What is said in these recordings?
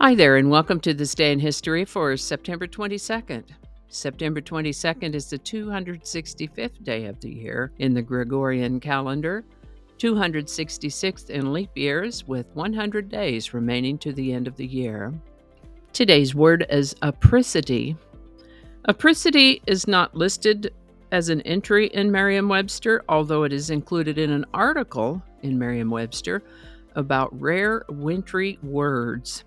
Hi there, and welcome to this day in history for September 22nd. September 22nd is the 265th day of the year in the Gregorian calendar, 266th in leap years, with 100 days remaining to the end of the year. Today's word is apricity. Apricity is not listed as an entry in Merriam-Webster, although it is included in an article in Merriam-Webster about rare wintry words.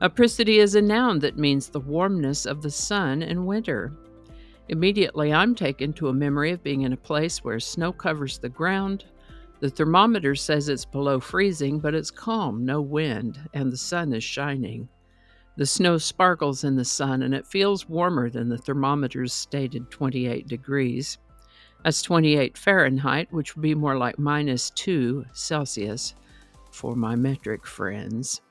Apricity is a noun that means the warmness of the sun in winter. Immediately, I'm taken to a memory of being in a place where snow covers the ground. The thermometer says it's below freezing, but it's calm, no wind, and the sun is shining. The snow sparkles in the sun, and it feels warmer than the thermometer's stated 28 degrees. That's 28 Fahrenheit, which would be more like -2 Celsius for my metric friends.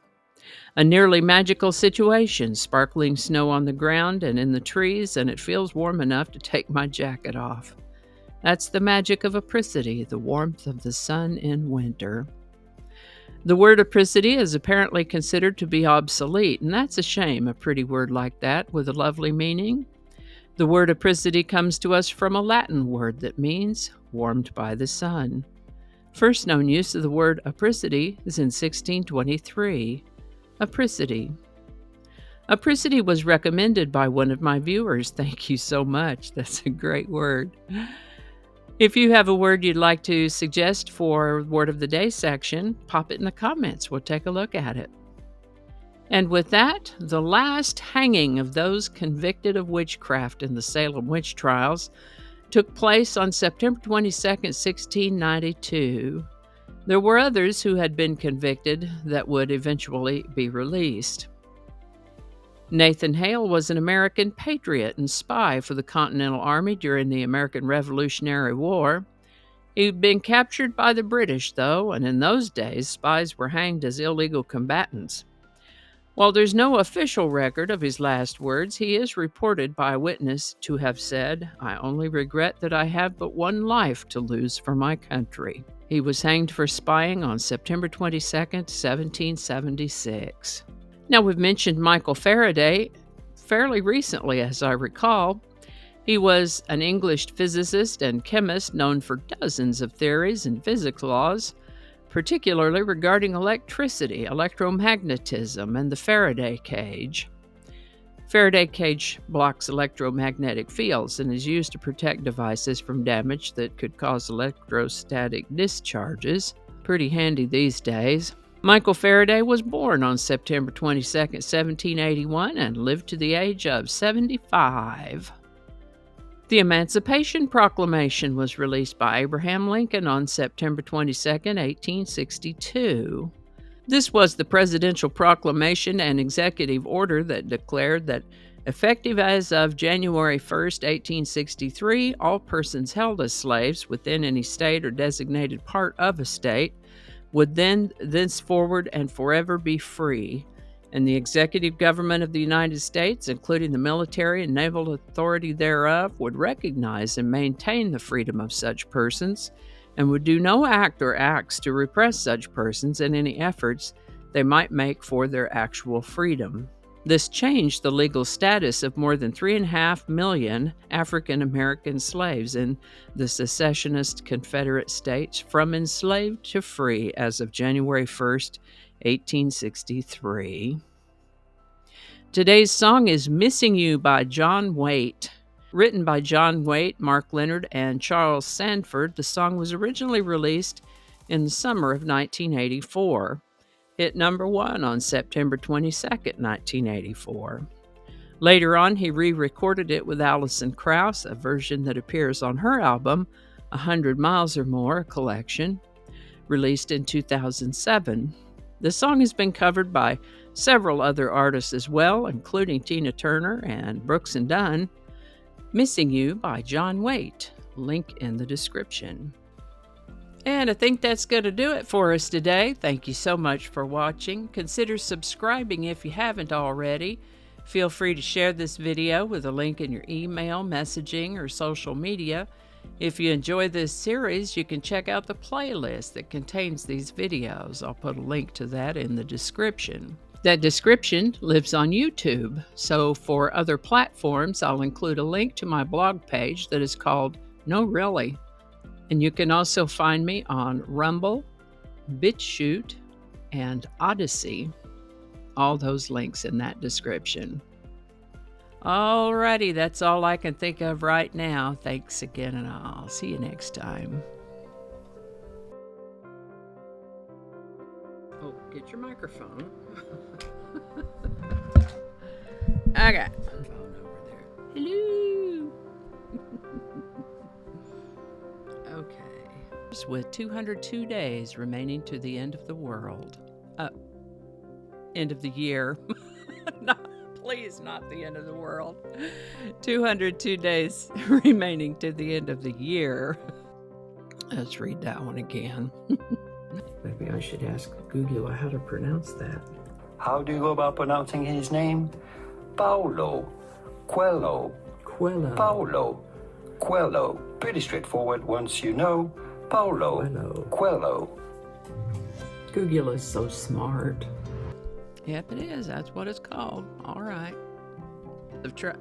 A nearly magical situation, sparkling snow on the ground and in the trees, and it feels warm enough to take my jacket off. That's the magic of apricity, the warmth of the sun in winter. The word apricity is apparently considered to be obsolete, and that's a shame, a pretty word like that with a lovely meaning. The word apricity comes to us from a Latin word that means warmed by the sun. First known use of the word apricity is in 1623. Apricity. Apricity was recommended by one of my viewers. Thank you so much. That's a great word. If you have a word you'd like to suggest for Word of the Day section, pop it in the comments. We'll take a look at it. And with that, the last hanging of those convicted of witchcraft in the Salem witch trials took place on September 22nd, 1692. There were others who had been convicted that would eventually be released. Nathan Hale was an American patriot and spy for the Continental Army during the American Revolutionary War. He'd been captured by the British, though, and in those days, spies were hanged as illegal combatants. While there's no official record of his last words, he is reported by a witness to have said, "I only regret that I have but one life to lose for my country." He was hanged for spying on September 22nd, 1776. Now, we've mentioned Michael Faraday fairly recently, as I recall. He was an English physicist and chemist known for dozens of theories and physics laws, particularly regarding electricity, electromagnetism, and the Faraday cage. Faraday cage blocks electromagnetic fields and is used to protect devices from damage that could cause electrostatic discharges. Pretty handy these days. Michael Faraday was born on September 22nd, 1781, and lived to the age of 75. The Emancipation Proclamation was released by Abraham Lincoln on September 22nd, 1862. This was the presidential proclamation and executive order that declared that, effective as of January 1st, 1863, all persons held as slaves within any state or designated part of a state would thenceforward and forever be free, and the executive government of the United States, including the military and naval authority thereof, would recognize and maintain the freedom of such persons, and would do no act or acts to repress such persons in any efforts they might make for their actual freedom. This changed the legal status of more than 3.5 million African American slaves in the secessionist Confederate States from enslaved to free as of January 1st, 1863. Today's song is Missing You by John Waite. Written by John Waite, Mark Leonard, and Charles Sanford, the song was originally released in the summer of 1984. Hit number 1 on September 22nd, 1984. Later on, he re-recorded it with Alison Krauss, a version that appears on her album, 100 Miles or More, a collection, released in 2007. The song has been covered by several other artists as well, including Tina Turner and Brooks and Dunn. Missing You by John Waite. Link in the description. And I think that's going to do it for us today. Thank you so much for watching. Consider subscribing if you haven't already. Feel free to share this video with a link in your email, messaging, or social media. If you enjoy this series, you can check out the playlist that contains these videos. I'll put a link to that in the description. That description lives on YouTube, so for other platforms, I'll include a link to my blog page that is called No Really. And you can also find me on Rumble, BitChute, and Odyssey. All those links in that description. Alrighty, that's all I can think of right now. Thanks again, and I'll see you next time. Oh, get your microphone. Okay. Phone over there. Hello. Okay. With 202 days remaining to the end of the world. End of the year. Please, not the end of the world. 202 days remaining to the end of the year. Let's read that one again. Maybe I should ask Google how to pronounce that. How do you go about pronouncing his name? Paulo Coelho. Coelho. Paulo Coelho. Pretty straightforward once you know. Paulo Coelho. Google is so smart. Yep, it is. That's what it's called. All right.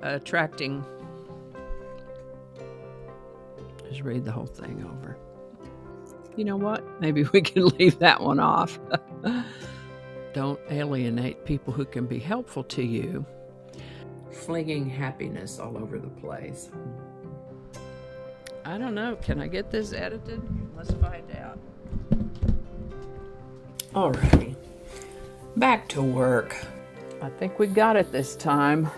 Attracting. Just read the whole thing over. You know what? Maybe we can leave that one off. Don't alienate people who can be helpful to you. Flinging happiness all over the place. I don't know. Can I get this edited? Let's find out. Alrighty. Back to work. I think we got it this time.